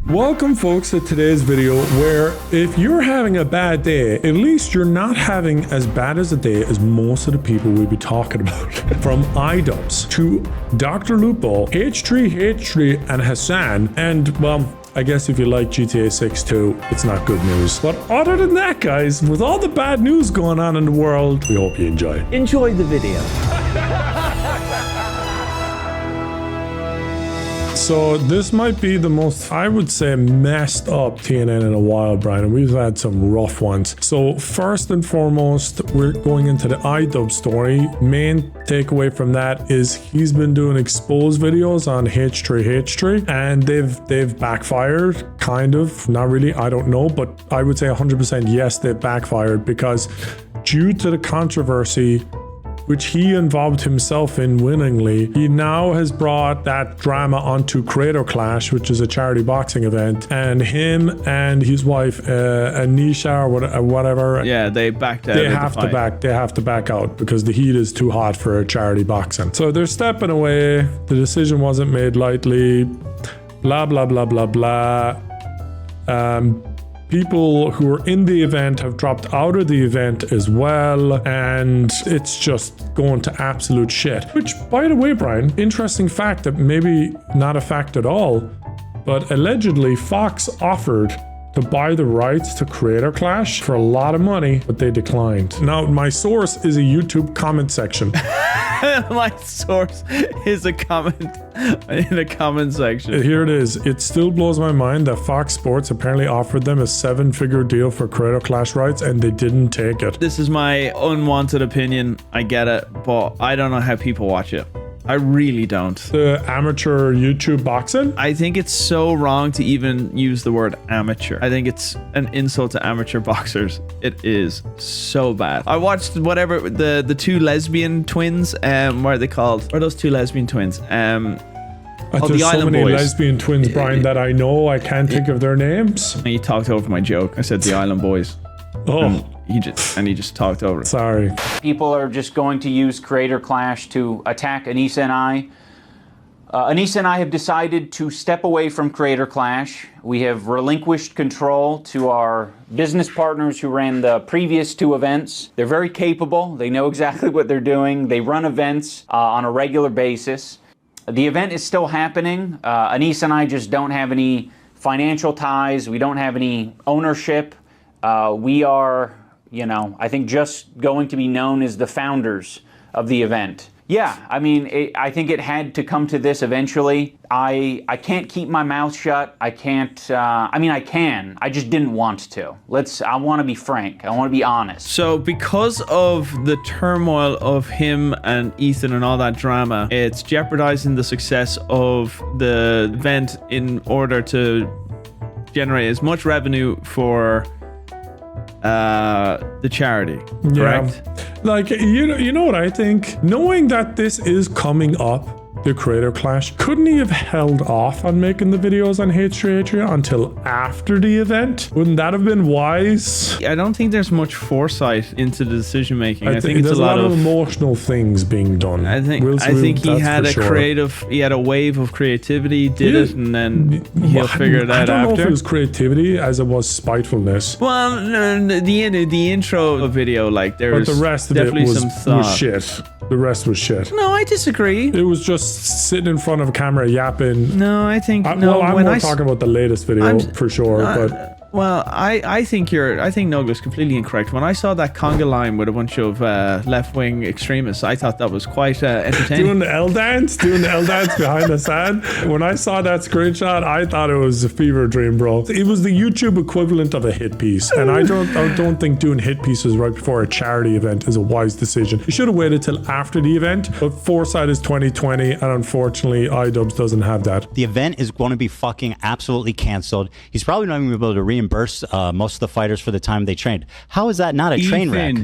Welcome folks to today's video where if you're having a bad day, at least you're not having as bad as a day as most of the people we'll be talking about. From iDubbbz to Dr. Lupo, H3, and Hasan, and well, I guess if you like GTA 6 too, it's not good news. But other than that, guys, with all the bad news going on in the world, we hope you enjoy. Enjoy the video. So this might be the most, I would say, messed up TNN in a while, Brian, and we've had some rough ones. So first and foremost, we're going into the iDubbbz story. Main takeaway from that is he's been doing expose videos on H3, and they've backfired, kind of, not really, I don't know, but I would say 100% yes, they've backfired because due to the controversy which he involved himself in winningly, he now has brought that drama onto Creator Clash, which is a charity boxing event, and him and his wife, Anisha or whatever. Yeah, they backed out. They have to back out because the heat is too hot for charity boxing. So they're stepping away. The decision wasn't made lightly. Blah blah blah blah blah. People who were in the event have dropped out of the event as well, and it's just going to absolute shit. Which, by the way, Brian, interesting fact that maybe not a fact at all, but allegedly Fox offered to buy the rights to Creator Clash for a lot of money, but they declined. Now, my source is a YouTube comment section. My source is a comment in the comment section. Here it is. It still blows my mind that Fox Sports apparently offered them a 7-figure deal for Creator Clash rights and they didn't take it. This is my unwanted opinion. I get it, but I don't know how people watch it. I really don't. The amateur YouTube boxing? I think it's so wrong to even use the word amateur. I think it's an insult to amateur boxers. It is so bad. I watched whatever the two lesbian twins. What are they called? What are those two lesbian twins? There's the so Island many Boys. Lesbian twins, Brian, that I know. I can't think of their names. And you talked over my joke. I said the Island Boys. Oh. He just talked over it. Sorry. People are just going to use Creator Clash to attack Anissa and I. Anissa and I have decided to step away from Creator Clash. We have relinquished control to our business partners who ran the previous two events. They're very capable. They know exactly what they're doing. They run events on a regular basis. The event is still happening. Anissa and I just don't have any financial ties. We don't have any ownership. We are, you know, I think just going to be known as the founders of the event. Yeah, I mean, I think it had to come to this eventually. I can't keep my mouth shut. I can't, I mean, I can. I just didn't want to. I want to be frank. I want to be honest. So because of the turmoil of him and Ethan and all that drama, it's jeopardizing the success of the event in order to generate as much revenue for the charity, correct? Yeah. Like, you know what I think? Knowing that this is coming up, the Creator Clash, couldn't he have held off on making the videos on H3 until after the event? Wouldn't that have been wise? I don't think there's much foresight into the decision making. I think it's there's a lot of emotional things being done. I think he had a wave of creativity, did it, and then he'll figure it out after. I don't know if it was creativity as it was spitefulness. Well, the intro video, like but the rest of it was shit. The rest was shit. No, I disagree. It was just sitting in front of a camera yapping. No, I think no. Well, I'm more talking about the latest video for sure, but. Well, I think Noga's completely incorrect. When I saw that conga line with a bunch of left-wing extremists, I thought that was quite entertaining. Doing the L dance behind Hasan. When I saw that screenshot, I thought it was a fever dream, bro. It was the YouTube equivalent of a hit piece, and I don't think doing hit pieces right before a charity event is a wise decision. You should have waited till after the event, but foresight is 2020, and unfortunately, iDubbbz doesn't have that. The event is going to be fucking absolutely canceled. He's probably not even able to reimburse most of the fighters for the time they trained. How is that not a train wreck?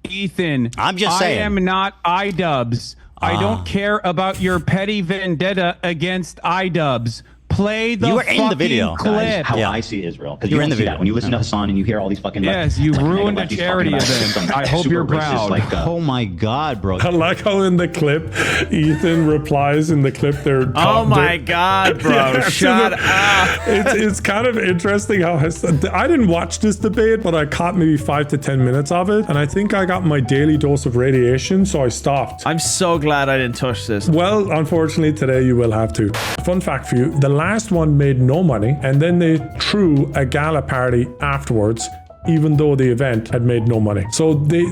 Ethan, I'm just saying. I am not iDubbbz. I don't care about your petty vendetta against iDubbbz. Play the You were in the fucking video. clip. How Yeah. I see Israel. Because You you were in don't the see video. that. When you listen to Hasan and you hear all these fucking Yes, you ruined a lefties charity talking about event. some I hope super you're racist, proud. Oh my God, bro. I like how in the clip, Ethan replies in the clip there. Oh my God, bro. Yeah, Shut up. It's kind of interesting how I didn't watch this debate, but I caught maybe 5 to 10 minutes of it, and I think I got my daily dose of radiation, so I stopped. I'm so glad I didn't touch this. Well, unfortunately, today you will have to. Fun fact for you, the last one made no money, and then they threw a gala party afterwards, even though the event had made no money. So they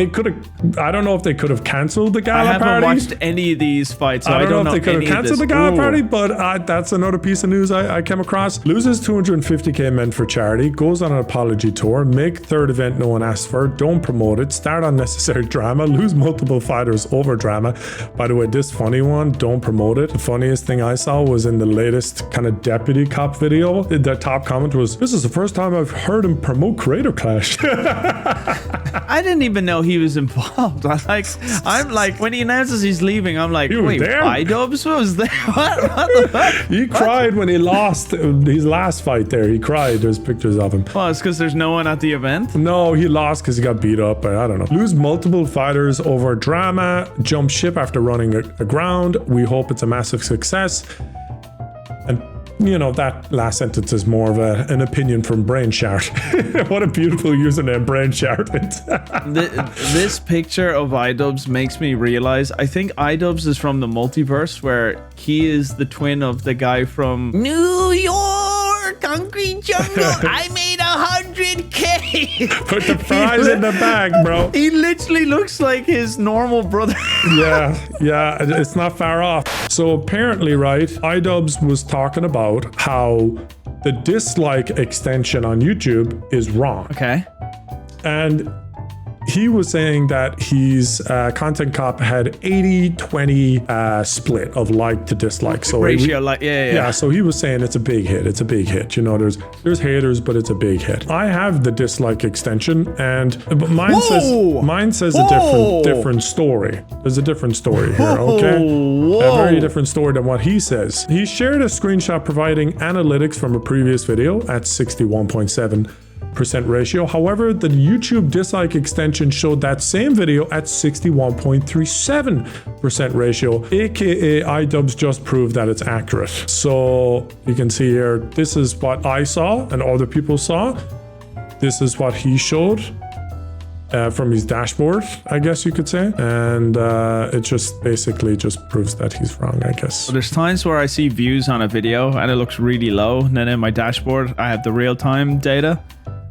could have, I don't know if they could have canceled the I gala haven't party. watched any of these fights, so I don't know if they could any have of canceled this. the gala Ooh. party, but that's another piece of news I came across. Loses 250k meant for charity, goes on an apology tour, make third event no one asked for, don't promote it, start unnecessary drama, lose multiple fighters over drama. By the way, this funny one, don't promote it. The funniest thing I saw was in the latest kind of deputy cop video. The top comment was, "This is the first time I've heard him promote Creator Clash." I didn't even know he was involved. I'm like, when he announces he's leaving, I'm like, He was wait, there? iDubbbz was there? What the fuck? He cried when he lost his last fight there. He cried. There's pictures of him. Well, it's because there's no one at the event. No, he lost because he got beat up. I don't know. Lose multiple fighters over drama. Jump ship after running aground. We hope it's a massive success. And, you know, that last sentence is more of an opinion from Brain Shout. What a beautiful username, Brain Shout. This picture of iDubbbz makes me realize, I think iDubbbz is from the multiverse, where he is the twin of the guy from New York, Concrete Jungle. I made 100K. Put the fries in the bag, bro. He literally looks like his normal brother. Yeah, it's not far off. So apparently, right, iDubbbz was talking about how the dislike extension on YouTube is wrong. Okay. And he was saying that his content cop had 80-20 split of like to dislike. So Ratio, like, yeah. so he was saying it's a big hit. It's a big hit. You know, there's haters, but it's a big hit. I have the dislike extension, but mine says a different story. There's a different story here, okay? A very different story than what he says. He shared a screenshot providing analytics from a previous video at 61.7% ratio. However, the YouTube dislike extension showed that same video at 61.37% ratio, aka iDubbbz just proved that it's accurate. So you can see here, this is what I saw and other people saw. This is what he showed from his dashboard, I guess you could say. And it just basically just proves that he's wrong, I guess. There's times where I see views on a video and it looks really low, and then in my dashboard I have the real-time data.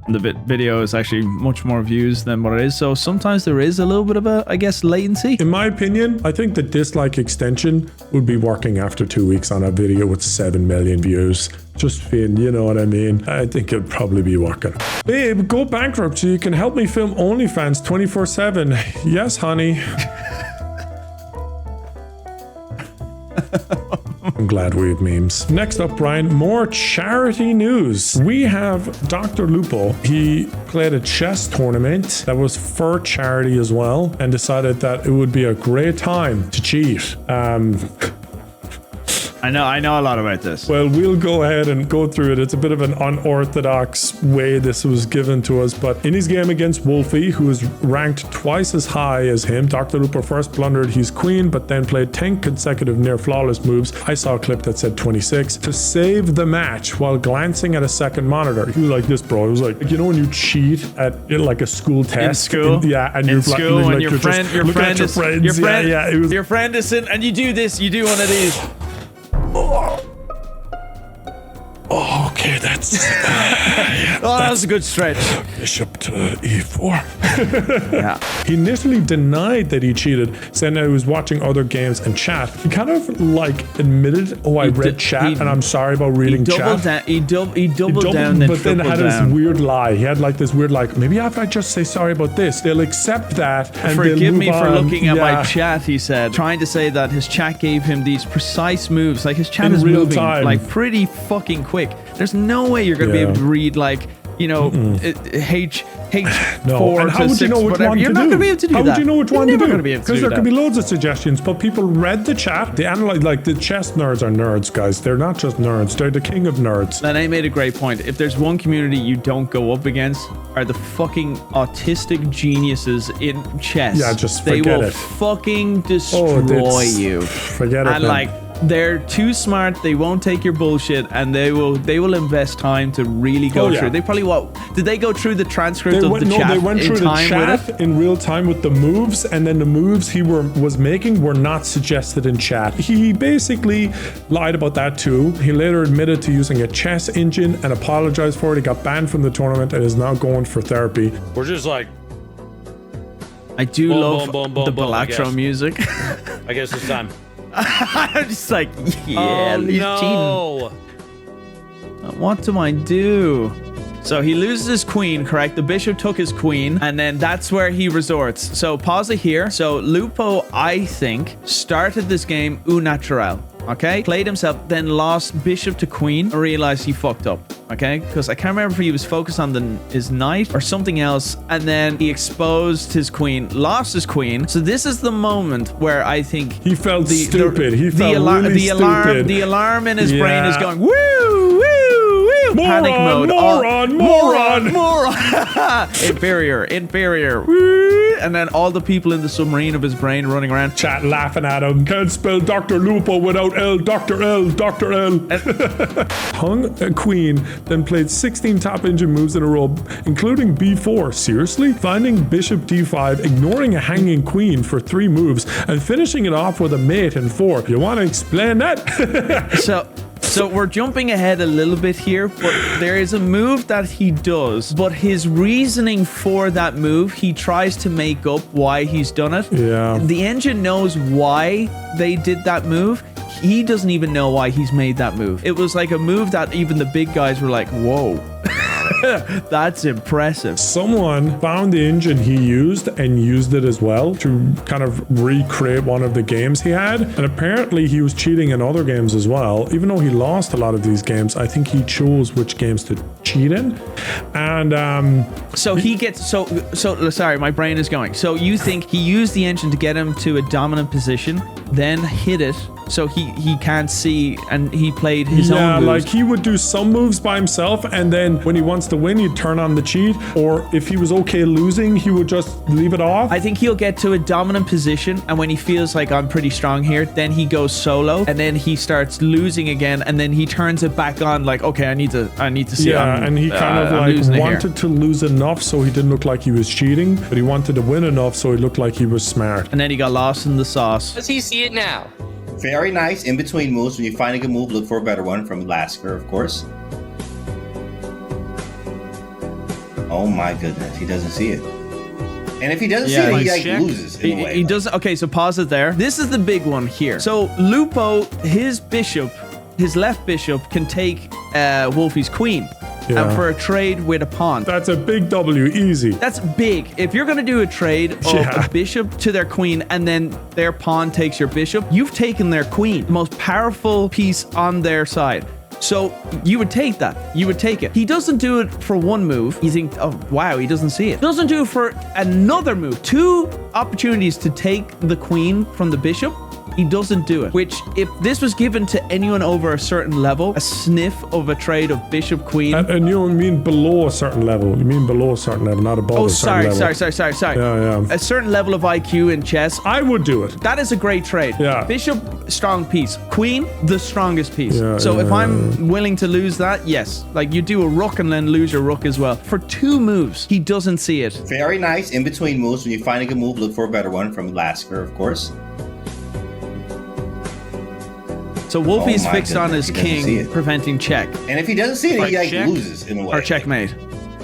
The video is actually much more views than what it is, so sometimes there is a little bit of a, I guess, latency. In my opinion, I think the dislike extension would be working after 2 weeks on a video with 7 million views. Just being, you know what I mean? I think it'd probably be working. Babe, go bankrupt so you can help me film OnlyFans 24/7. Yes, honey. I'm glad we have memes. Next up, Brian, more charity news. We have Dr. Lupo. He played a chess tournament that was for charity as well, and decided that it would be a great time to cheat. I know a lot about this. Well, we'll go ahead and go through it. It's a bit of an unorthodox way this was given to us, but in his game against Wolfie, who is ranked twice as high as him, Dr. Lupo first blundered his queen, but then played 10 consecutive near flawless moves. I saw a clip that said 26 to save the match while glancing at a second monitor. He was like this, bro. It was like, you know, when you cheat at like a school test, in school, and in you're school, like, when your friend is in, and you do this, you do one of these. Oh, okay, that's that was a good stretch. bishop to e4. Yeah. He initially denied that he cheated, saying that he was watching other games and chat. He kind of like admitted, oh, I read chat and I'm sorry about reading chat. He doubled down, but then had down. this weird lie. He had like this weird like, maybe if I just say sorry about this, they'll accept that and Forgive they'll move me for on. looking at my chat, he said, trying to say that his chat gave him these precise moves. Like his chat In is real moving time. like pretty fucking quick. There's no way you're going to be able to read like you know, H No, 4 and how to would 6, you know which whatever. one You're to not do? going to be able to do how that. would you know which You're one to never do? going to be able to Because do there could that. be loads of suggestions, but people read the chat. They analyze, like the chess nerds are nerds, guys. They're not just nerds. They're the king of nerds. And I made a great point. If there's one community you don't go up against, are the fucking autistic geniuses in chess. Yeah, just they forget will it. fucking destroy you. Forget it. And man. like, they're too smart. They won't take your bullshit, and they will invest time to really go yeah. through. They probably did they go through the transcript They of went, the no, chat they went in through the time with chat it? in real time with the moves, and then the moves he was making were not suggested in chat. He basically lied about that too. He later admitted to using a chess engine and apologized for it. He got banned from the tournament and is now going for therapy. We're just like, I do Boom, love boom, boom, boom, the boom, I Balatro guess. music. I guess it's time. I'm just like, yeah, Oh, he's no. cheating. What do I do? So he loses his queen, correct? The bishop took his queen, and then that's where he resorts. So pause it here. So Lupo, I think, started this game au naturel. Okay, played himself, then lost bishop to queen, and realized he fucked up. Okay, because I can't remember if he was focused on his knight or something else, and then he exposed his queen, lost his queen. So this is the moment where I think He felt stupid. He felt really stupid. The alarm in his brain is Yeah. going woo, woo, woo, Moron, panic mode. moron. Inferior. Woo, and then all the people in the submarine of his brain running around. Chat laughing at him. Can't spell Dr. Lupo without L. Dr. L. Dr. L. Hung a queen, then played 16 top engine moves in a row, including B4. Seriously? Finding bishop D5, ignoring a hanging queen for 3 moves, and finishing it off with a mate in 4. You want to explain that? So we're jumping ahead a little bit here, but there is a move that he does, but his reasoning for that move, he tries to make up why he's done it. Yeah. The engine knows why they did that move. He doesn't even know why he's made that move. It was like a move that even the big guys were like, whoa. That's impressive. Someone found the engine he used and used it as well to kind of recreate one of the games he had. And apparently he was cheating in other games as well. Even though he lost a lot of these games, I think he chose which games to cheat in. And so he gets so sorry, my brain is going. So you think he used the engine to get him to a dominant position, then hit it so he can't see, and he played his own moves. like he would do some moves by himself, and then when he wants to win, he'd turn on the cheat. Or if he was okay losing, he would just leave it off. I think he'll get to a dominant position, and when he feels like I'm pretty strong here, then he goes solo, and then he starts losing again, and then he turns it back on like, okay, I need to see. Yeah, and he kind of like wanted to lose enough so he didn't look like he was cheating, but he wanted to win enough so he looked like he was smart. And then he got lost in the sauce. Does he see it now? Very nice. In between moves, when you find a good move, look for a better one from Lasker, of course. Oh my goodness, he doesn't see it. And if he doesn't see it, he like loses in a way. He does. Okay, so pause it there. This is the big one here. So Lupo, his left bishop can take Wolfie's queen. Yeah. And for a trade with a pawn. That's a big W, easy. That's big. If you're going to do a trade of a bishop to their queen and then their pawn takes your bishop, you've taken their queen, the most powerful piece on their side. So you would take that. You would take it. He doesn't do it for one move. You think, oh, wow, he doesn't see it. Doesn't do it for another move. 2 opportunities to take the queen from the bishop. He doesn't do it, which if this was given to anyone over a certain level, a sniff of a trade of bishop queen. And you mean below a certain level. You mean below a certain level, not above a certain level. Sorry. Yeah. A certain level of IQ in chess. I would do it. That is a great trade. Yeah. Bishop, strong piece. Queen, the strongest piece. Yeah, so yeah, if I'm willing to lose that, yes. Like you do a rook and then lose your rook as well. For 2 moves, he doesn't see it. Very nice. In between moves, when you find a good move, look for a better one from Lasker, of course. So Wolfie's fixed on his king, preventing check. And if he doesn't see it, he like loses in a way. Or checkmate.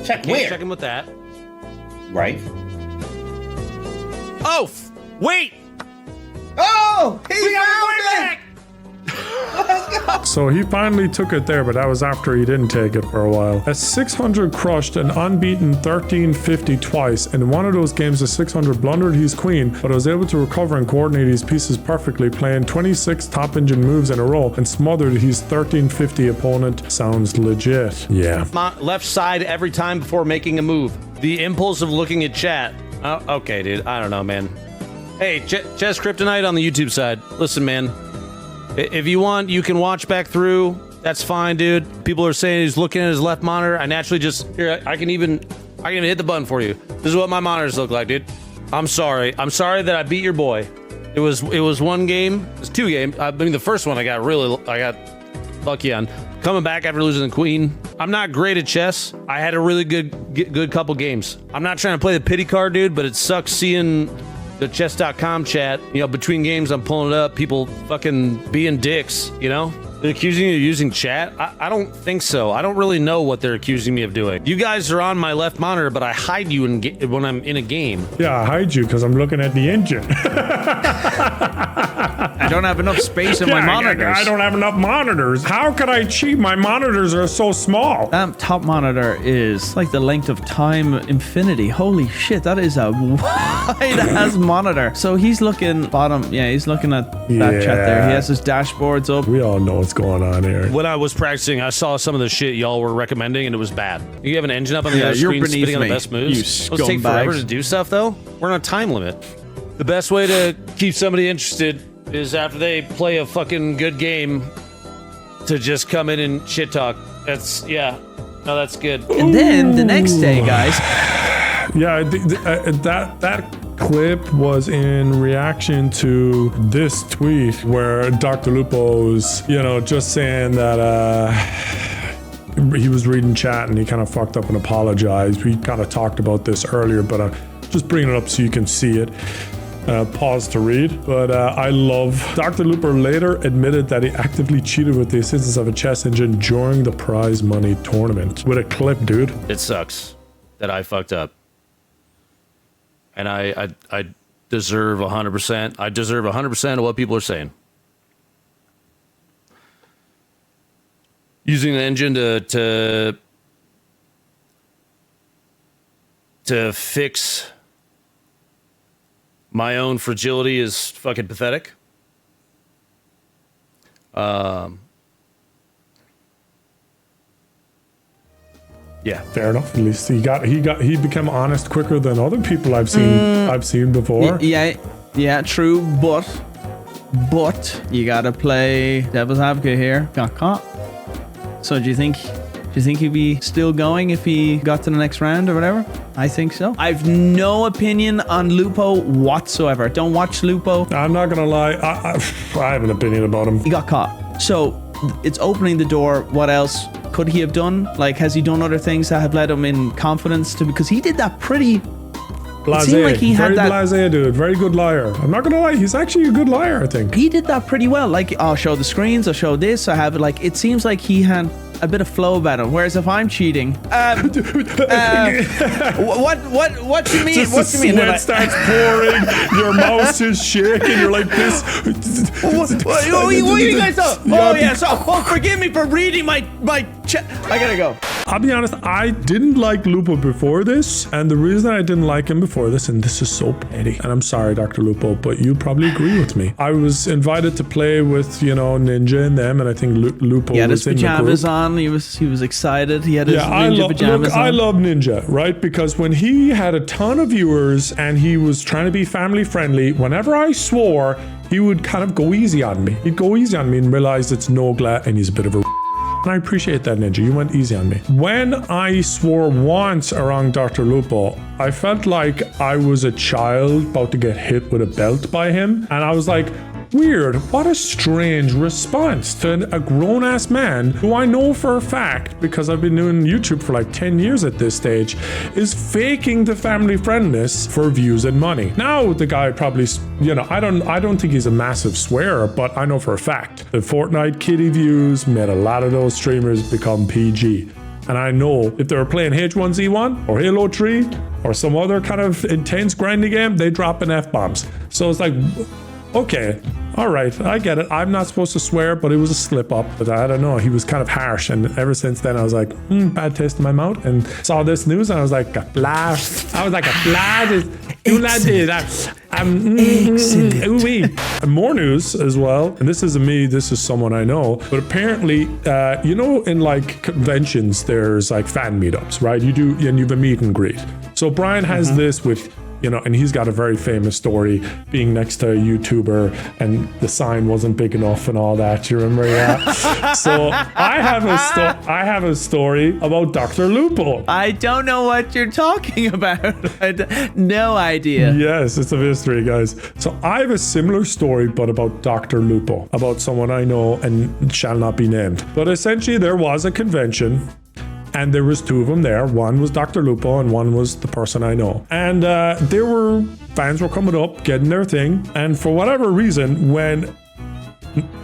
Check Can't where? check him with that. Right. Oh, wait! Oh! He found it! So he finally took it there, but that was after he didn't take it for a while. A 600 crushed an unbeaten 1350 twice. In one of those games, a 600 blundered his queen, but was able to recover and coordinate his pieces perfectly, playing 26 top engine moves in a row and smothered his 1350 opponent. Sounds legit. Yeah. Left side every time before making a move. The impulse of looking at chat. Oh, okay, dude. I don't know, man. Hey, Chess Kryptonite on the YouTube side. Listen, man. If you want, you can watch back through. That's fine, dude. People are saying he's looking at his left monitor. I naturally just here. I can even hit the button for you. This is what my monitors look like, dude. I'm sorry. I'm sorry that I beat your boy. It was one game. It was 2 games. I mean, the first one I got lucky on. Coming back after losing the queen. I'm not great at chess. I had a really good couple games. I'm not trying to play the pity card, dude, but it sucks seeing the chess.com chat, you know, between games I'm pulling it up, people fucking being dicks, you know? They're accusing you of using chat? I don't think so. I don't really know what they're accusing me of doing. You guys are on my left monitor, but I hide you when I'm in a game. Yeah, I hide you because I'm looking at the engine. I don't have enough space in my monitors. I don't have enough monitors. How could I cheat? My monitors are so small. That top monitor is like the length of time infinity. Holy shit, that is a wide-ass monitor. So he's looking bottom. Yeah, he's looking at that chat there. He has his dashboards up. We all know what's going on here. When I was practicing, I saw some of the shit y'all were recommending, and it was bad. You have an engine up on the other screen spitting on the best moves. Those take forever to do stuff, though. We're on a time limit. The best way to keep somebody interested is after they play a fucking good game to just come in and shit talk. That's good. And then the next day, guys. Yeah, that clip was in reaction to this tweet where Dr. Lupo's, just saying that he was reading chat and he kind of fucked up and apologized. We kind of talked about this earlier, but I'm just bringing it up so you can see it. Pause to read, but I love Dr. Lupo later admitted that he actively cheated with the assistance of a chess engine during the prize money tournament. With a clip, dude. It sucks that I fucked up. And I deserve 100%. I deserve 100% of what people are saying. Using the engine to fix my own fragility is fucking pathetic. Yeah, fair enough. At least he became honest quicker than other people I've seen before. Yeah, true. But you gotta play devil's advocate here. Got caught. So do you think he'd be still going if he got to the next round or whatever? I think so. I've no opinion on Lupo whatsoever. Don't watch Lupo. I'm not gonna lie. I have an opinion about him. He got caught. So it's opening the door. What else could he have done? Like, has he done other things that have led him in confidence to? Because he did that pretty. Blasé. It seemed like he had that. Blasé dude. Very good liar. I'm not gonna lie. He's actually a good liar. I think he did that pretty well. Like, I'll show the screens. I'll show this. I have it. Like, it seems like he had a bit of flow about him. Whereas if I'm cheating, what do you mean? Just what do you mean? Sweat starts pouring. Your mouse is shaking. You're like this. What you guys know? Oh yeah. So forgive me for reading my chat. I gotta go. I'll be honest, I didn't like Lupo before this, and the reason I didn't like him before this, and this is so petty, and I'm sorry, Dr. Lupo, but you probably agree with me. I was invited to play with, Ninja and them, and I think Lupo was in the group. Pajamas on. He was excited. He had his Ninja pajamas on. I love Ninja, right? Because when he had a ton of viewers and he was trying to be family friendly, whenever I swore, he would kind of go easy on me. He'd go easy on me and realize it's Nogla and he's a bit of a and I appreciate that, Ninja. You went easy on me. When I swore once around Dr. Lupo, I felt like I was a child about to get hit with a belt by him. And I was like, weird. What a strange response to a grown-ass man who I know for a fact, because I've been doing YouTube for like 10 years at this stage, is faking the family friendness for views and money. Now the guy probably, I don't think he's a massive swearer, but I know for a fact the Fortnite kitty views made a lot of those streamers become PG. And I know if they were playing H1Z1 or Halo 3 or some other kind of intense grinding game, they drop in F-bombs. So it's like, okay, all right, I get it. I'm not supposed to swear, but it was a slip up. But I don't know. He was kind of harsh. And ever since then, I was like, bad taste in my mouth. And saw this news and I was like, a blast. I was like, a blast. And more news as well. And this isn't me, this is someone I know. But apparently, you know, in like conventions, there's like fan meetups, right? You do, and you have a meet and greet. So Brian has this with, you know, and he's got a very famous story being next to a YouTuber and the sign wasn't big enough and all that. You remember that? So I have a story about Dr. Lupo. I don't know what you're talking about. No idea. Yes, it's a mystery, guys. So I have a similar story, but about Dr. Lupo, about someone I know and shall not be named. But essentially, there was a convention. And there was two of them there. One was Dr. Lupo and one was the person I know. And fans were coming up, getting their thing. And for whatever reason, when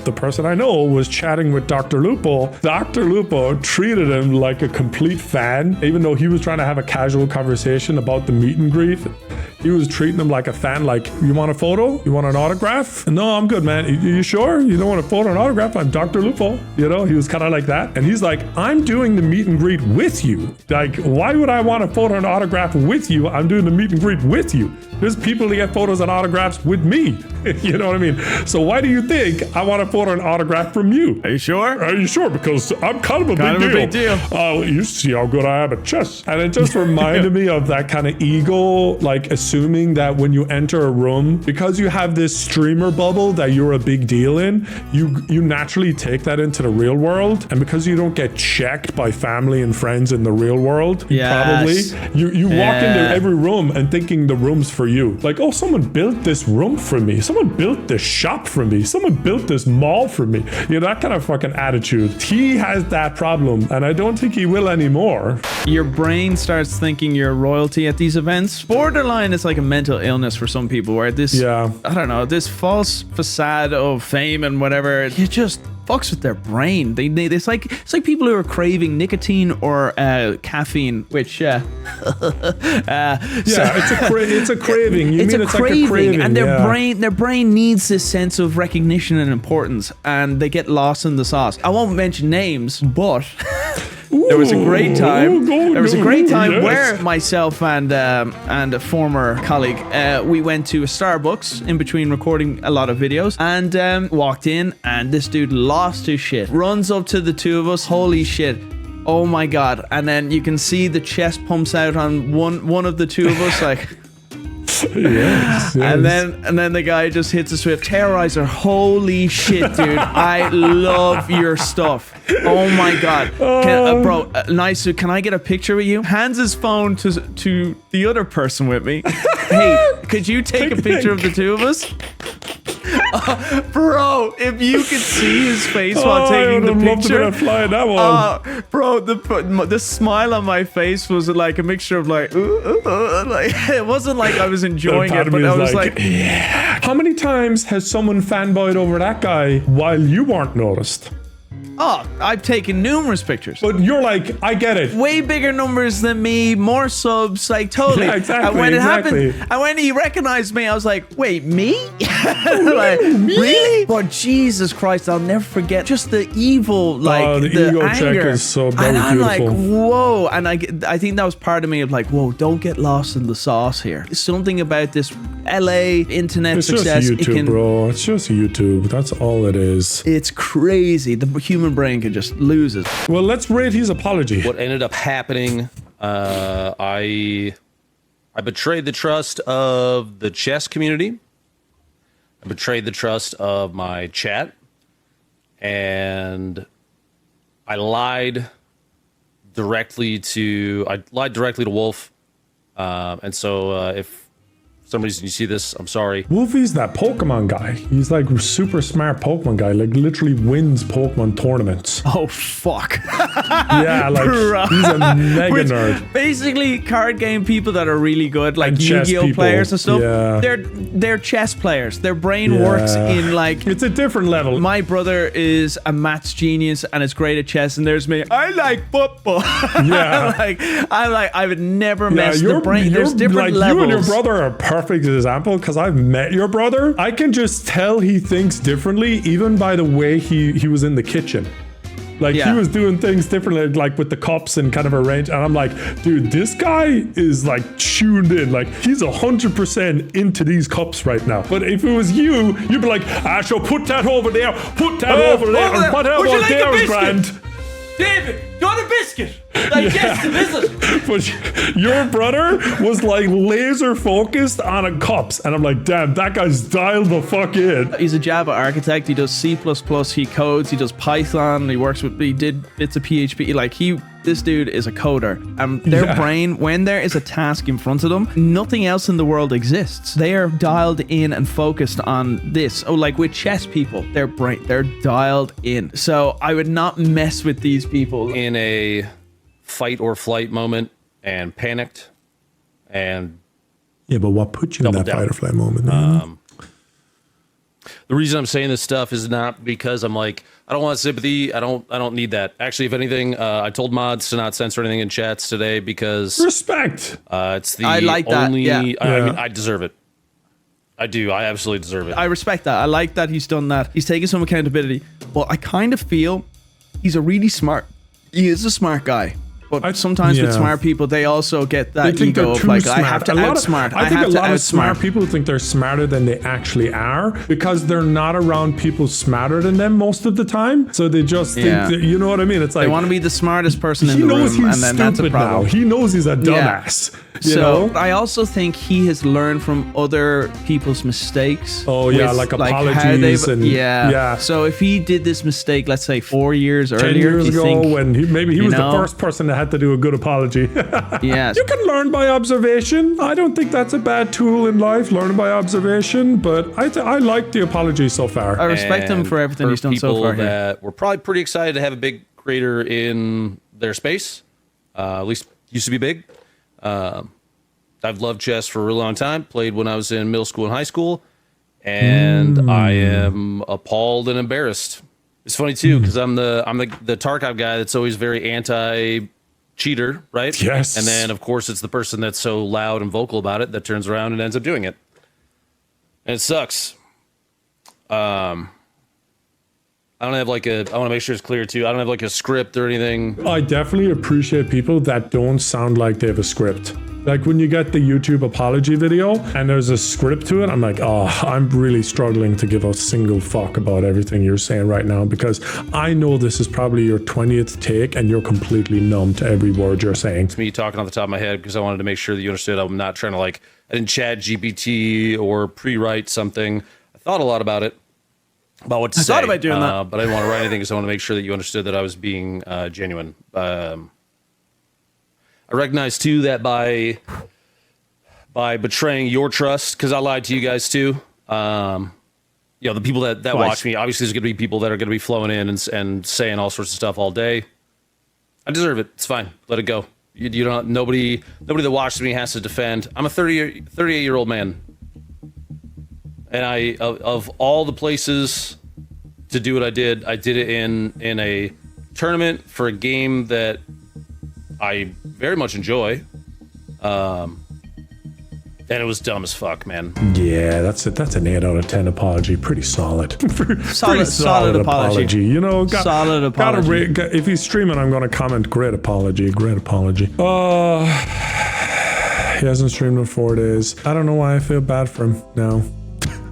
the person I know was chatting with Dr. Lupo treated him like a complete fan, even though he was trying to have a casual conversation about the meet and greet. He was treating him like a fan, like, you want a photo? You want an autograph? No, I'm good, man. You sure? You don't want a photo and autograph? I'm Dr. Lupo. You know, he was kind of like that. And he's like, I'm doing the meet and greet with you. Like, why would I want a photo and autograph with you? I'm doing the meet and greet with you. There's people to get photos and autographs with me. You know what I mean? So why do you think I want a photo and autograph from you? Are you sure? Are you sure? Because I'm kind of a big deal. You see how good I am at chess. And it just reminded me of that kind of ego, like assuming that when you enter a room, because you have this streamer bubble that you're a big deal in, you naturally take that into the real world. And because you don't get checked by family and friends in the real world, you walk into every room and thinking the room's for you. Like, oh, someone built this room for me. Someone built this shop for me. Someone built this mall for me. You know, that kind of fucking attitude. He has that problem, and I don't think he will anymore. Your brain starts thinking you're royalty at these events. Borderline is like a mental illness for some people, where this, I don't know, this false facade of fame and whatever, it just fucks with their brain. It's like people who are craving nicotine or caffeine, which it's a craving. It's a craving, and their brain needs this sense of recognition and importance, and they get lost in the sauce. I won't mention names, but there was a great time. Where myself and a former colleague, we went to a Starbucks in between recording a lot of videos, and walked in, and this dude lost his shit. Runs up to the two of us. Holy shit. Oh my god. And then you can see the chest pumps out on one of the two of us, like yes. And then the guy just hits us with Terrorizer. Holy shit, dude. I love your stuff. Oh my god. Bro, nice. Can I get a picture with you? Hands his phone to the other person with me. Hey, could you take a picture of the two of us? Bro, if you could see his face while taking the picture, bro, the smile on my face was like a mixture of like it wasn't like I was enjoying it, but I was like, yeah. How many times has someone fanboyed over that guy while you weren't noticed? Oh, I've taken numerous pictures. But you're like, I get it. Way bigger numbers than me, more subs, like totally. Yeah, exactly. And when it happened, and when he recognized me, I was like, wait, me? Like, really? But Jesus Christ, I'll never forget just the evil, like the ego anger. check is so very and I'm beautiful. like, whoa. And I think that was part of me of like, whoa, don't get lost in the sauce here. Something about this LA internet success. It's just YouTube, bro. It's just YouTube. That's all it is. It's crazy. The human brain can just lose it. Well, let's rate his apology. What ended up happening, I betrayed the trust of the chess community. I betrayed the trust of my chat. And I lied directly to Wolf. And so if for some reason you see this, I'm sorry. Wolfie's that Pokemon guy. He's like super smart Pokemon guy, like literally wins Pokemon tournaments. Oh, fuck. Yeah, like he's a mega nerd. Basically, card game people that are really good, like Yu-Gi-Oh players and stuff, they're chess players. Their brain works in like... It's a different level. My brother is a maths genius and is great at chess, and there's me. I like football. Yeah. I would never mess the brain. There's different levels. You and your brother are perfect example because I've met your brother. I can just tell he thinks differently, even by the way he was in the kitchen. Like he was doing things differently, like with the cups and kind of arrange. And I'm like, dude, this guy is like tuned in. Like he's 100% into these cups right now. But if it was you, you'd be like, I shall put that over there, put that over there, and whatever like there is grand. David, you want a biscuit? Yes, listen. But your brother was like laser focused on a cups, and I'm like, damn, that guy's dialed the fuck in. He's a Java architect. He does C++. He codes. He does Python. He did bits of PHP. Like this dude is a coder. Their brain, when there is a task in front of them, nothing else in the world exists. They are dialed in and focused on this. Oh, like with chess people, they're dialed in. So I would not mess with these people. In a fight or flight moment and panicked and yeah, but what put you in that fight or flight moment? The reason I'm saying this stuff is not because I'm like, I don't want sympathy. I don't need that. Actually, if anything, I told mods to not censor anything in chats today because respect. It's the I like only. That. Yeah. I mean, I deserve it. I do. I absolutely deserve it. I respect that. I like that he's done that. He's taken some accountability. But I kind of feel he is a smart guy. But sometimes with smart people, they also get that ego of like, I have to outsmart. I think a lot of smart people think they're smarter than they actually are because they're not around people smarter than them most of the time. So they just think that, you know what I mean? It's like they want to be the smartest person in the room, and then that's a problem. Now. He knows he's a dumbass. You know? I also think he has learned from other people's mistakes. Oh yeah, like apologies and So if he did this mistake, let's say 4 years 10 earlier, years ago, when he was the first person that had to do a good apology. Yes, you can learn by observation. I don't think that's a bad tool in life, learning by observation. But I like the apology so far. I respect him for everything he's done so far. That we're probably pretty excited to have a big creator in their space. At least used to be big. I've loved chess for a really long time. Played when I was in middle school and high school, and I am appalled and embarrassed. It's funny too because I'm the Tarkov guy that's always very anti-cheater, right? Yes. And then of course it's the person that's so loud and vocal about it that turns around and ends up doing it, and it sucks. I don't have like I want to make sure it's clear too. I don't have like a script or anything. I definitely appreciate people that don't sound like they have a script. Like when you get the YouTube apology video and there's a script to it, I'm like, oh, I'm really struggling to give a single fuck about everything you're saying right now because I know this is probably your 20th take and you're completely numb to every word you're saying. It's me talking off the top of my head because I wanted to make sure that you understood I'm not trying to I didn't chat GPT or pre-write something. I thought a lot about it. About what to say. I thought about doing that. But I didn't want to write anything because I want to make sure that you understood that I was being genuine. I recognize too that by betraying your trust, because I lied to you guys too. The people that watch me, obviously there's going to be people that are going to be flowing in and saying all sorts of stuff all day. I deserve it. It's fine. Let it go. You don't. Nobody that watches me has to defend. I'm a 38-year-old man, and of all the places to do what I did it in a tournament for a game that I very much enjoy, and it was dumb as fuck, man. Yeah, that's an 8 out of 10 apology. Pretty solid. solid apology. You know, solid apology. If he's streaming, I'm going to comment. Great apology. He hasn't streamed in 4 days. I don't know why I feel bad for him now.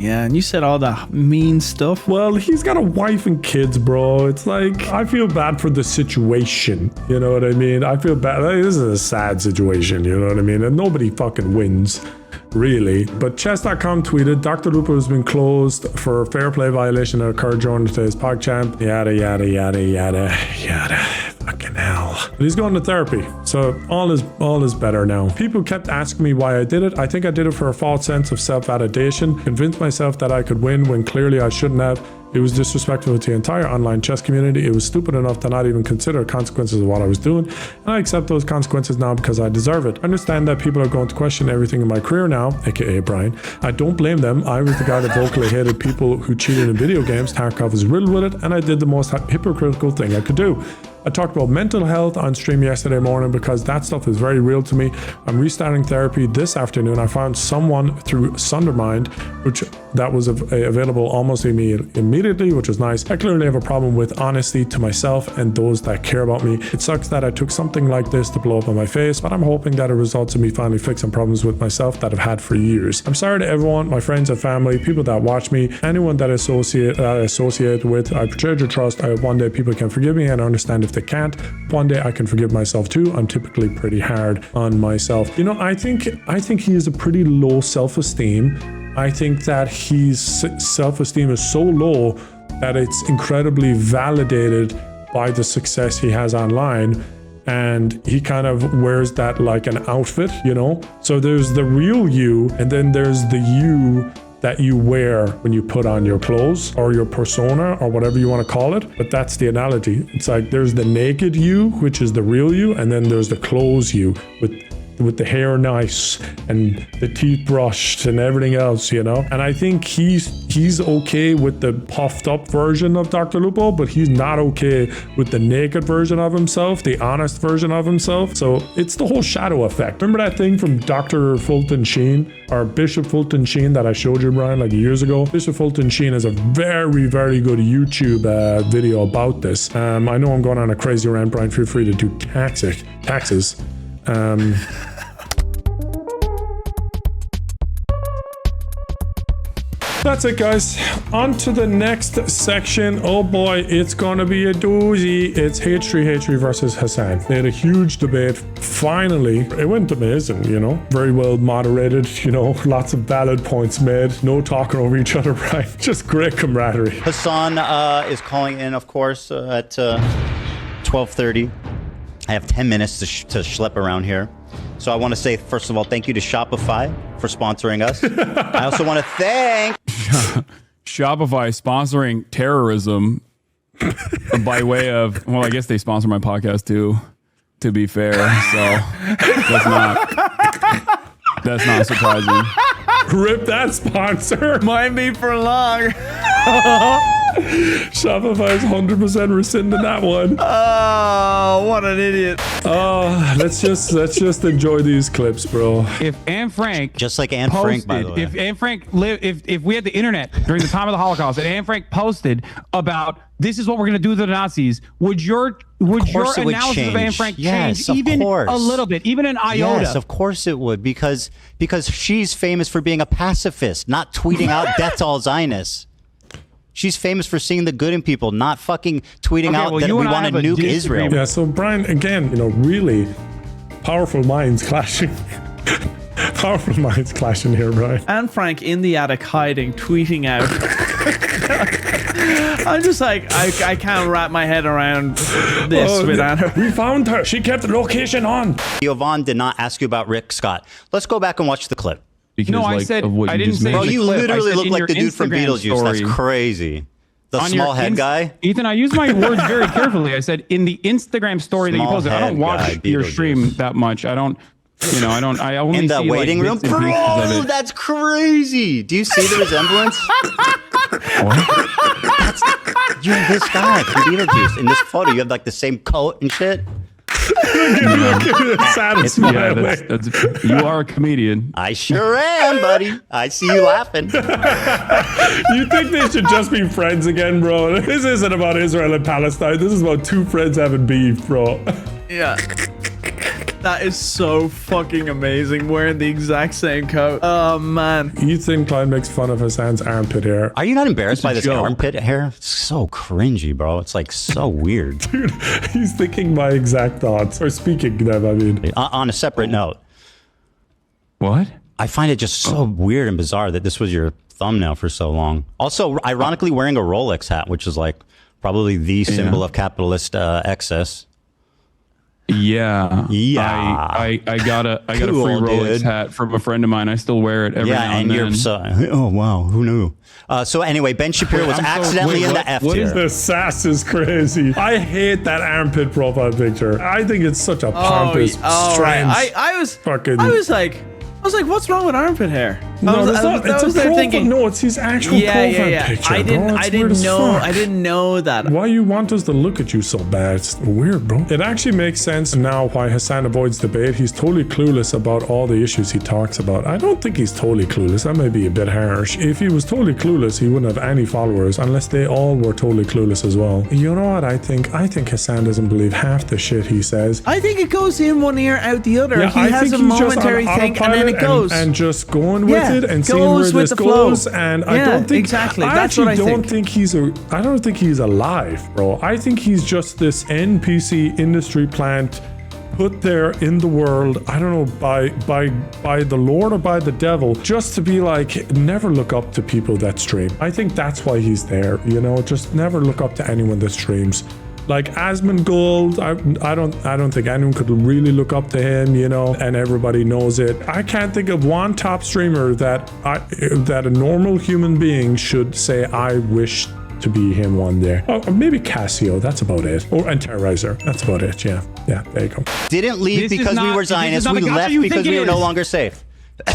Yeah, and you said all that mean stuff. Well, he's got a wife and kids, bro. It's like, I feel bad for the situation. You know what I mean? I feel bad. This is a sad situation, you know what I mean? And nobody fucking wins, really. But chess.com tweeted, Dr. Lupo has been closed for fair play violation that occurred during today's PogChamp. Yada, yada, yada, yada, yada. Fucking hell. But he's going to therapy, so all is better now. People kept asking me why I did it. I think I did it for a false sense of self-validation, convinced myself that I could win when clearly I shouldn't have. It was disrespectful to the entire online chess community. It was stupid enough to not even consider consequences of what I was doing. And I accept those consequences now because I deserve it. I understand that people are going to question everything in my career now, aka Brian. I don't blame them. I was the guy that vocally hated people who cheated in video games. Tarkov is riddled with it, and I did the most hypocritical thing I could do. I talked about mental health on stream yesterday morning because that stuff is very real to me. I'm restarting therapy this afternoon. I found someone through Sundermind, which that was available almost immediately, which was nice. I clearly have a problem with honesty to myself and those that care about me. It sucks that I took something like this to blow up in my face, but I'm hoping that it results in me finally fixing problems with myself that I've had for years. I'm sorry to everyone, my friends and family, people that watch me, anyone that I associate with. I portrayed your trust. I hope one day people can forgive me and understand if they can't. One day I can forgive myself too. I'm typically pretty hard on myself. You know, I think he has a pretty low self-esteem. I think that his self-esteem is so low that it's incredibly validated by the success he has online. And he kind of wears that like an outfit, you know? So there's the real you, and then there's the you that you wear when you put on your clothes or your persona or whatever you want to call it. But that's the analogy. It's like there's the naked you, which is the real you, and then there's the clothes you with the hair nice and the teeth brushed and everything else, you know? And I think he's okay with the puffed up version of Dr. Lupo, but he's not okay with the naked version of himself, the honest version of himself. So it's the whole shadow effect. Remember that thing from Dr. Fulton Sheen or Bishop Fulton Sheen that I showed you, Brian, like years ago? Bishop Fulton Sheen has a very, very good YouTube video about this. I know I'm going on a crazy rant, Brian. Feel free to do taxes. That's it, guys. On to the next section. Oh boy, it's gonna be a doozy. It's H3 versus Hasan. They had a huge debate. Finally, it went amazing, you know? Very well moderated, you know? Lots of valid points made. No talking over each other, right? Just great camaraderie. Hasan is calling in, of course, at 12:30. I have 10 minutes to schlep around here. So I want to say, first of all, thank you to Shopify for sponsoring us. I also want to thank Shopify sponsoring terrorism by way of, well, I guess they sponsor my podcast too, to be fair. So that's not surprising. Rip that sponsor. Might be for long. Shopify is 100% rescinding that one. Oh, what an idiot. Oh, let's just enjoy these clips, bro. If Anne Frank, just like Anne Frank, by the way. If Anne Frank if we had the internet during the time of the Holocaust and Anne Frank posted about this is what we're going to do to the Nazis, would your analysis of Anne Frank change even a little bit, even an iota? Yes, of course it would, because she's famous for being a pacifist, not tweeting out death to all Zionists. She's famous for seeing the good in people, not fucking tweeting out that we want to nuke Israel. Yeah, so Brian, again, you know, really powerful minds clashing. Powerful minds clashing here, Brian. Anne Frank in the attic hiding, tweeting out. I'm just like, I can't wrap my head around this with Anne. We found her. She kept the location on. Yvonne did not ask you about Rick Scott. Let's go back and watch the clip. Because, no, I said I didn't say. Bro, you literally look like the dude from Beetlejuice. That's crazy. The small head guy. Ethan, I use my words very carefully. I said in the Instagram story that you posted. I don't watch your stream that much. I don't. You know, I only in the see waiting room. Bro, that's crazy. Do you see the resemblance? You're this guy from Beetlejuice. In this photo, you have like the same coat and shit. You are a comedian. I sure am, buddy. I see you laughing. You think they should just be friends again, bro? This isn't about Israel and Palestine. This is about two friends having beef, bro. Yeah. That is so fucking amazing. Wearing the exact same coat. Oh, man. You think Klein makes fun of Hasan's armpit hair? Are you not embarrassed by this armpit hair? It's so cringy, bro. It's like so weird. Dude, he's thinking my exact thoughts. Or speaking them, I mean. On a separate note. What? I find it just so weird and bizarre that this was your thumbnail for so long. Also, ironically, wearing a Rolex hat, which is like probably the symbol of capitalist excess. Yeah. Yeah. I got a free Cool, Rolex dude. hat from a friend of mine. I still wear it every now and you're then. oh wow, who knew? So anyway, Ben Shapiro was accidentally in the F tier. The sass is crazy. I hate that armpit profile picture. I think it's such a pompous, strange. Right. I was like, what's wrong with armpit hair? No, it's not. It's a profile. No, it's his actual profile picture. I didn't know that. Why you want us to look at you so bad? It's weird, bro. It actually makes sense now why Hasan avoids debate. He's totally clueless about all the issues he talks about. I don't think he's totally clueless. That may be a bit harsh. If he was totally clueless, he wouldn't have any followers unless they all were totally clueless as well. You know what I think? I think Hasan doesn't believe half the shit he says. I think it goes in one ear, out the other. Yeah, He has a momentary thing, and then it goes. And just going with it and seeing where goes with this the flow. goes. And I don't think exactly. I That's what I actually don't think. I don't think he's alive, bro. I think he's just this NPC industry plant put there in the world, I don't know, by the Lord or by the devil, just to be like, never look up to people that stream. I think that's why he's there, you know, just never look up to anyone that streams. Like Asmongold, I don't think anyone could really look up to him, you know, and everybody knows it. I can't think of one top streamer that a normal human being should say, I wish to be him one day. Oh, or maybe Casio, that's about it. And Terrorizer, that's about it, yeah. Yeah, there you go. Didn't leave because we were Zionists. We left because we were no longer safe.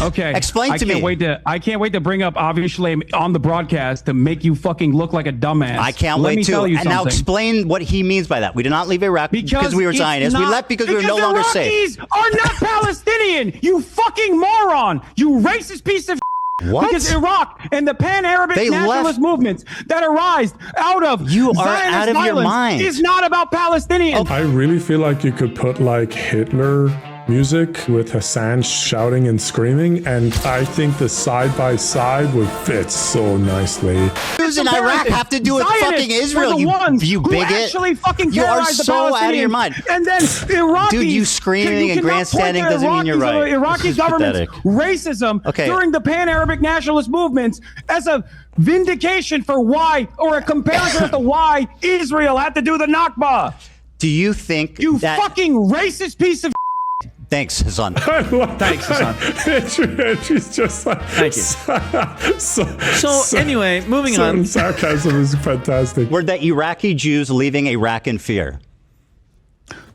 Okay. Explain to me. I can't wait to bring up obviously on the broadcast to make you fucking look like a dumbass. I can't wait to. And now explain what he means by that. We did not leave Iraq because we were Zionists. We left because we were no longer safe. Iraqis are not Palestinian. You fucking moron. You racist piece of what? Because Iraq and the pan-Arabic nationalist movements that arise out of Zionist out of your mind. is not about Palestinians. I really feel like you could put like Hitler music with Hasan shouting and screaming, and I think the side-by-side would fit so nicely. Jews in Iraq have to do with fucking Israel, you bigot. You are so out of your mind. And then Iraqis, dude, you screaming and grandstanding doesn't mean you're right. Iraqi government's racism during the pan-Arabic nationalist movements as a vindication for why, or a comparison as to why Israel had to do the Nakba. Do you think you fucking racist piece of Thanks, Hasan. Thanks, Hasan. She's just like, thank you. So anyway, moving on. Sarcasm is fantastic. Were the Iraqi Jews leaving Iraq in fear?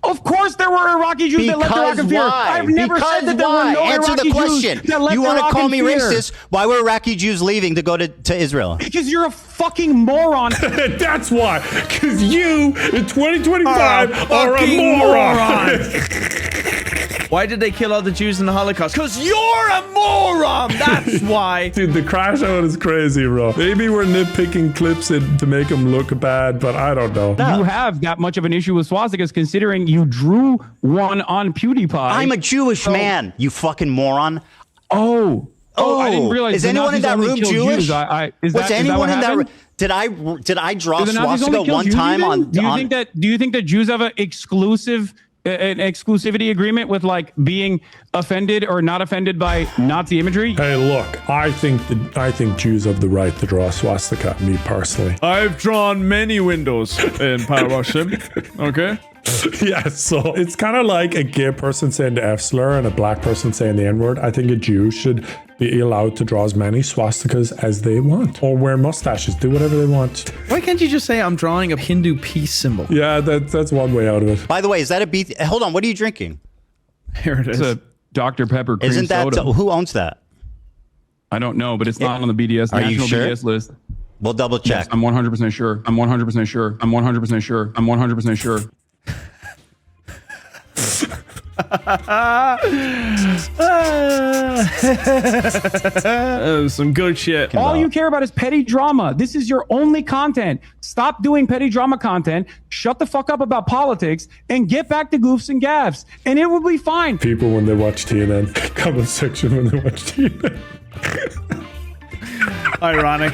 Of course there were Iraqi Jews that left Iraq in fear. I've never said that there were no Answer Iraqi the question. Jews that left You want to Iraq call in me fear. racist? Why were Iraqi Jews leaving to go to Israel? Because you're a fucking moron. That's why. Because you, in 2025, are a moron. Why did they kill all the Jews in the Holocaust? Because you're a moron! That's why. Dude, the Crashout is crazy, bro. Maybe we're nitpicking clips to make them look bad, but I don't know. You have that much of an issue with swastikas considering you drew one on PewDiePie. I'm a Jewish man, you fucking moron. Oh, I didn't realize. Is anyone in that room Jewish? Was anyone in that room? Did I draw swastika one time on? Do you think that Jews have an exclusivity agreement with like being offended or not offended by Nazi imagery? Hey, look, I think Jews have the right to draw a swastika. Me personally, I've drawn many windows in Paradoxim. Okay. Yeah, so it's kind of like a gay person saying the F slur and a black person saying the N word. I think a Jew should be allowed to draw as many swastikas as they want, or wear mustaches, do whatever they want. Why can't you just say I'm drawing a Hindu peace symbol? Yeah, that's one way out of it. By the way, is that a beat? Hold on, what are you drinking? Here it is. It's a Dr. Pepper cream Isn't that soda. who owns that? I don't know, but it's not on the BDS national BDS list. We'll double check. Yes, I'm 100% sure. I'm 100% sure. I'm 100% sure. I'm 100% sure. Some good shit. All you care about is petty drama. This is your only content. Stop doing petty drama content. Shut the fuck up about politics and get back to goofs and gaffs, and it will be fine. People when they watch TNN, comment section when they watch TNN. Ironic.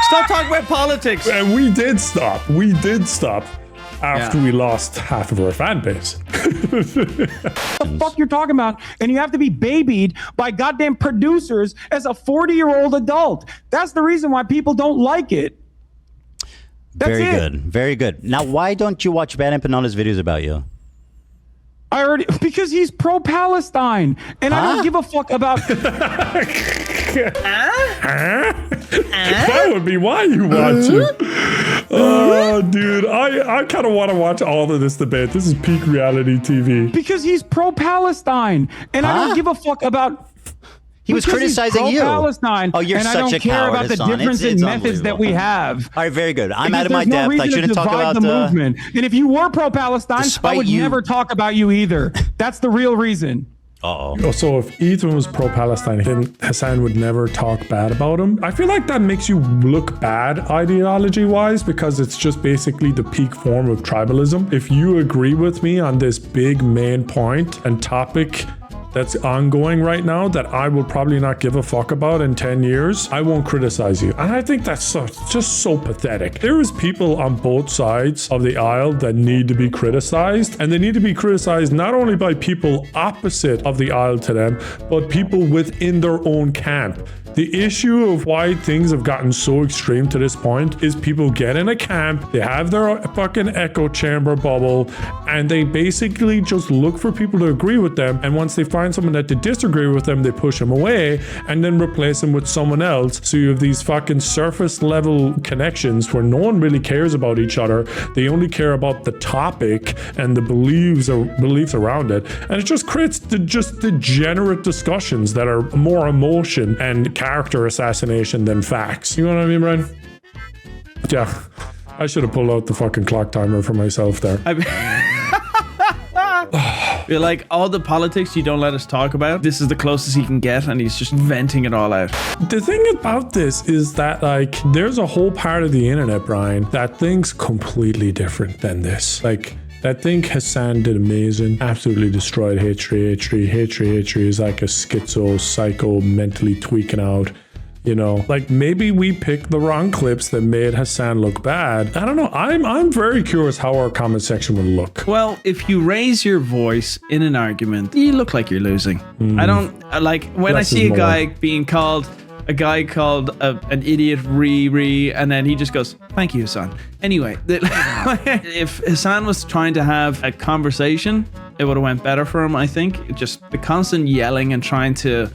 Stop talking about politics. And we did stop. We did stop after we lost half of our fan base. The fuck you're talking about, and you have to be babied by goddamn producers as a 40-year-old adult. That's the reason why people don't like it. Very good. Very good. Now, why don't you watch Bad and Panona's videos about you? Because he's pro-Palestine, and I don't give a fuck about. That would be why you watch it. Oh, dude, I kind of want to watch all of this debate. This is peak reality TV. Because he's pro-Palestine, and I don't give a fuck about. He was criticizing you. Palestine, oh, you're and such I don't a care coward, about the Hasan. difference in methods that we have. All right, very good. I'm because out of my there's no depth. I reason shouldn't to talk divide about the movement. And if you were pro-Palestine, I would never talk about you either. That's the real reason. Uh-oh. So if Ethan was pro-Palestine, then Hasan would never talk bad about him. I feel like that makes you look bad ideology-wise because it's just basically the peak form of tribalism. If you agree with me on this big main point and topic that's ongoing right now that I will probably not give a fuck about in 10 years, I won't criticize you. And I think that's just so pathetic. There is people on both sides of the aisle that need to be criticized, and they need to be criticized not only by people opposite of the aisle to them, but people within their own camp. The issue of why things have gotten so extreme to this point is people get in a camp, they have their fucking echo chamber bubble, and they basically just look for people to agree with them. And once they find someone that they disagree with them, they push them away and then replace them with someone else. So you have these fucking surface level connections where no one really cares about each other. They only care about the topic and the beliefs around it. And it just creates just degenerate discussions that are more emotion and character assassination than facts. You know what I mean, Brian? Yeah. I should have pulled out the fucking clock timer for myself there. You're like, all the politics you don't let us talk about, this is the closest he can get, and he's just venting it all out. The thing about this is that, like, there's a whole part of the internet, Brian, that thinks completely different than this. Like, I think Hasan did amazing, absolutely destroyed H3. H3 is like a schizo, psycho, mentally tweaking out. You know, like maybe we picked the wrong clips that made Hasan look bad. I don't know. I'm very curious how our comment section will look. Well, if you raise your voice in an argument, you look like you're losing. I don't like when I see a guy being called an idiot and then he just goes, thank you, Hasan. Anyway, if Hasan was trying to have a conversation, it would have went better for him, I think. Just the constant yelling and trying to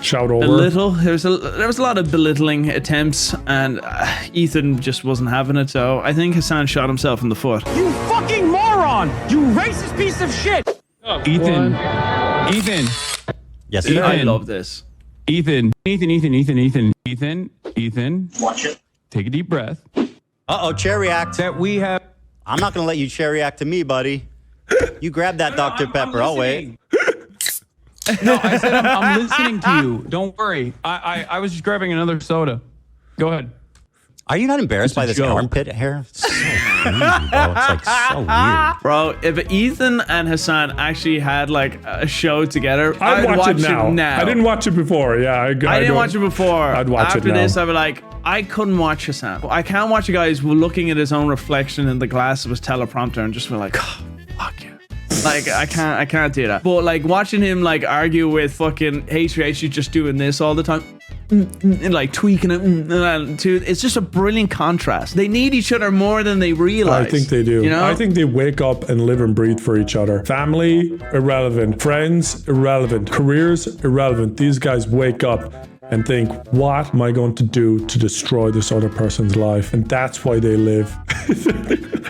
shout over. There was a lot of belittling attempts, and Ethan just wasn't having it. So I think Hasan shot himself in the foot. You fucking moron! You racist piece of shit! Ethan. Yes, sir. I love this. Ethan. Watch it. Take a deep breath. Uh-oh, chair react. That we have. I'm not gonna let you chair react to me, buddy. You grab that Dr. Pepper. I'll wait. No, I said I'm listening to you. Don't worry. I was just grabbing another soda. Go ahead. Are you not embarrassed by this armpit hair? It's so weird, bro. It's like so weird. Bro, if Ethan and Hasan actually had like a show together, I'd watch it now. I didn't watch it before. Yeah, I didn't watch it before. I'd watch it now. After this, I'd be like, I couldn't watch Hasan. I can't watch a guy who's looking at his own reflection in the glass of his teleprompter and just be like, oh, fuck you. Like, I can't do that. But like watching him like argue with fucking H3H just doing this all the time, and like tweaking it, it's just a brilliant contrast. They need each other more than they realize. I think they do. You know? I think they wake up and live and breathe for each other. Family, irrelevant. Friends, irrelevant. Careers, irrelevant. These guys wake up and think, what am I going to do to destroy this other person's life? And that's why they live.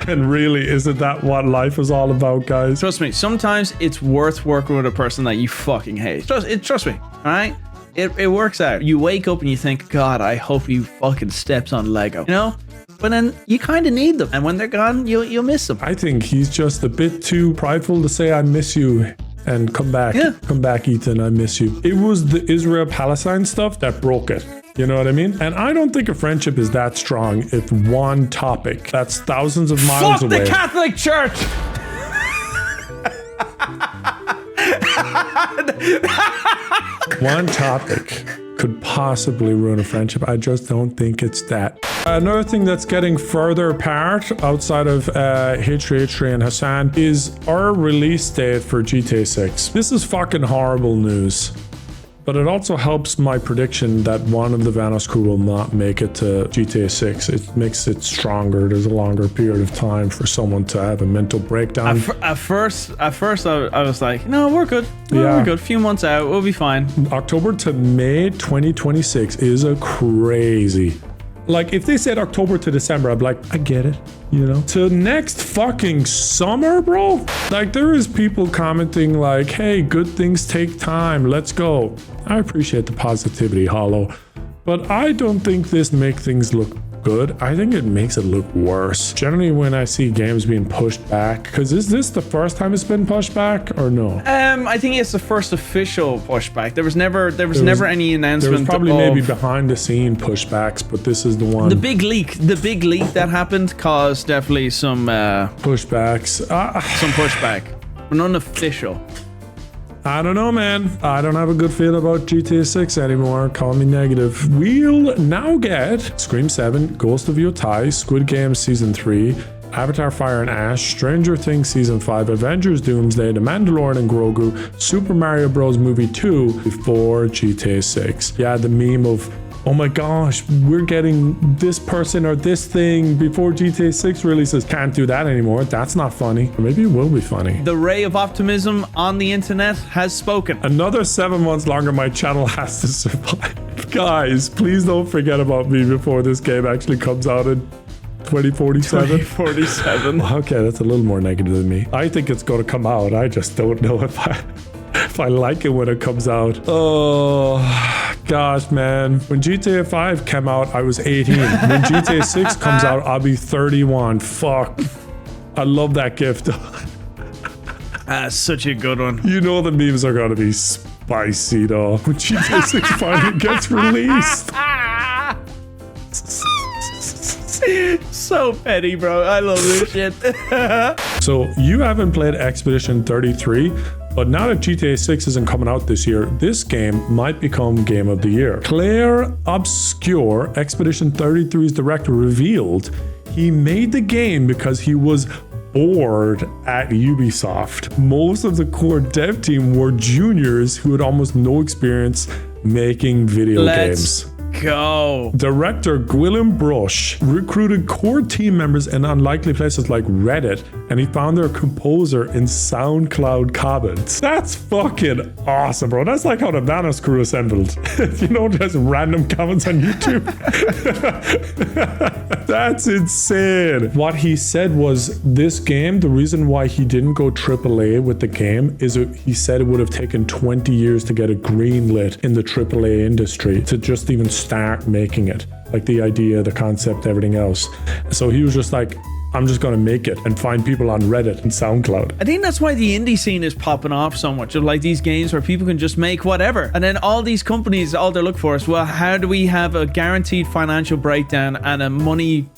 And really, isn't that what life is all about, guys? Trust me, sometimes it's worth working with a person that you fucking hate. Trust me, all right? It works out. You wake up and you think, God, I hope he fucking steps on Lego. You know? But then you kind of need them. And when they're gone, you'll miss them. I think he's just a bit too prideful to say, I miss you. And come back. Yeah. Come back, Ethan. I miss you. It was the Israel-Palestine stuff that broke it. You know what I mean? And I don't think a friendship is that strong if one topic that's thousands of miles away. Fuck the Catholic Church! One topic could possibly ruin a friendship. I just don't think it's that. Another thing that's getting further apart outside of H3 and Hasan is our release date for GTA 6. This is fucking horrible news. But it also helps my prediction that one of the Vanoss Crew will not make it to GTA 6. It makes it stronger. There's a longer period of time for someone to have a mental breakdown. At first, I was like, no, we're good. We're good. A few months out, we'll be fine. October to May 2026 is a crazy. Like, if they said October to December, I'd be like, I get it, you know? To next fucking summer, bro? Like, there is people commenting like, hey, good things take time, let's go. I appreciate the positivity, Hollow. But I don't think this makes things look good. I think it makes it look worse. Generally, when I see games being pushed back, because is this the first time it's been pushed back or no? I think it's the first official pushback. There was never any announcement. There was probably maybe behind the scene pushbacks, but this is the one. The big leak that happened caused definitely some pushbacks. Some pushback, but none official. I don't know, man. I don't have a good feel about GTA 6 anymore. Call me negative. We'll now get Scream 7, Ghost of Yotei, Squid Game Season 3, Avatar Fire and Ash, Stranger Things Season 5, Avengers Doomsday, The Mandalorian and Grogu, Super Mario Bros. Movie 2 before GTA 6. Yeah, the meme of, oh my gosh, we're getting this person or this thing before GTA 6 releases. Can't do that anymore. That's not funny. Or maybe it will be funny. The ray of optimism on the internet has spoken. Another 7 months longer my channel has to survive. Guys, please don't forget about me before this game actually comes out in 2047. 2047. Okay, that's a little more negative than me. I think it's going to come out. I just don't know if I like it when it comes out. Oh, gosh, man. When GTA 5 came out, I was 18. When GTA 6 comes out, I'll be 31. Fuck. I love that gift. That's such a good one. You know the memes are going to be spicy, though. When GTA 6 finally gets released. So petty, bro. I love this shit. So you haven't played Expedition 33, but now that GTA 6 isn't coming out this year, this game might become Game of the Year. Claire Obscure, Expedition 33's director, revealed he made the game because he was bored at Ubisoft. Most of the core dev team were juniors who had almost no experience making video games. Go. Director Gwilym Brush recruited core team members in unlikely places like Reddit, and he found their composer in SoundCloud comments. That's fucking awesome, bro. That's like how the Vanoss Crew assembled. You know, just random comments on YouTube. That's insane. What he said was this game, the reason why he didn't go AAA with the game is he said it would have taken 20 years to get it greenlit in the AAA industry to just even start making it. Like the idea, the concept, everything else. So he was just like, I'm just going to make it and find people on Reddit and SoundCloud. I think that's why the indie scene is popping off so much. Of like these games where people can just make whatever. And then all these companies, all they look for is, well, how do we have a guaranteed financial breakdown and a money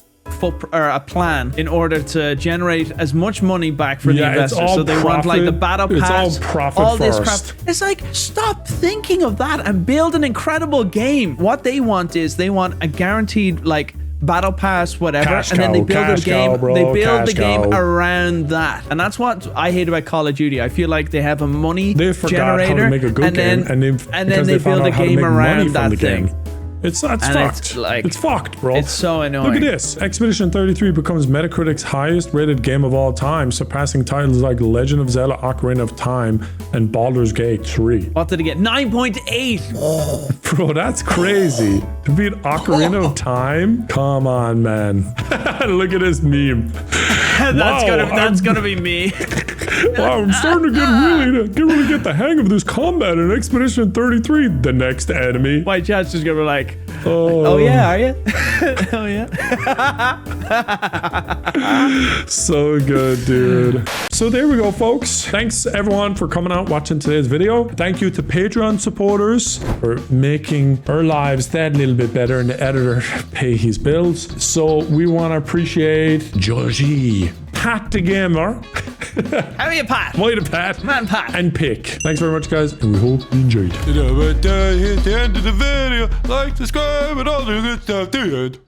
or a plan in order to generate as much money back for the investors? So they want like the battle pass, it's all profit all this first. crap. It's like, stop thinking of that and build an incredible game. What they want is they want a guaranteed like battle pass, whatever, cash and then they build the game. Bro, they build the game around that, and that's what I hate about Call of Duty. I feel like they have a money generator, how to make a good game, and then they build a game around that thing. It's fucked. It's fucked, bro. It's so annoying. Look at this. Expedition 33 becomes Metacritic's highest rated game of all time, surpassing titles like Legend of Zelda Ocarina of Time and Baldur's Gate 3. What did it get? 9.8. Bro, that's crazy. To beat Ocarina of Time? Come on, man. Look at this meme. That's gonna be me. Wow, I'm starting to really get the hang of this combat in Expedition 33. The next enemy. My chat's just gonna be like, oh yeah, are you? Oh yeah. So good, dude. So there we go, folks. Thanks everyone for coming out watching today's video. Thank you to Patreon supporters for making our lives that little bit better and the editor pay his bills. So we want to appreciate Georgie, Pat the Gamer. How are you, Pat? Why the Pat? Man, Pat. And Pick. Thanks very much, guys, and we hope you enjoyed. Hit the end of the video. Like, subscribe, and all the good stuff. The end.